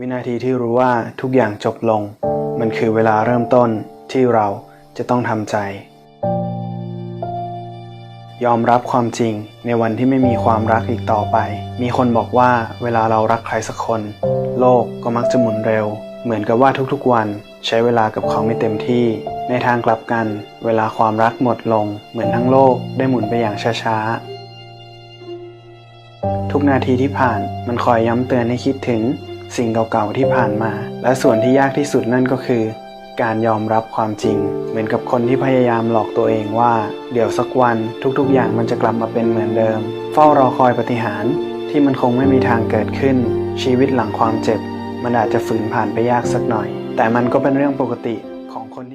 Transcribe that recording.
วินาทีที่รู้ว่าทุกอย่างจบลงมันคือเวลาเริ่มต้นที่เราจะต้องทำใจยอมรับความจริงในวันที่ไม่มีความรักอีกต่อไปมีคนบอกว่าเวลาเรารักใครสักคนโลกก็มักจะหมุนเร็วเหมือนกับว่าทุกๆวันใช้เวลากับเขาไม่เต็มที่ในทางกลับกันเวลาความรักหมดลงเหมือนทั้งโลกได้หมุนไปอย่างช้าๆทุกนาทีที่ผ่านมันคอยย้ำเตือนให้คิดถึงสิ่งเก่าๆที่ผ่านมาและส่วนที่ยากที่สุดนั่นก็คือการยอมรับความจริงเหมือนกับคนที่พยายามหลอกตัวเองว่าเดี๋ยวสักวันทุกๆอย่างมันจะกลับมาเป็นเหมือนเดิมเฝ้ารอคอยปาฏิหาริย์ที่มันคงไม่มีทางเกิดขึ้นชีวิตหลังความเจ็บมันอาจจะฝืนผ่านไปยากสักหน่อยแต่มันก็เป็นเรื่องปกติของคนที่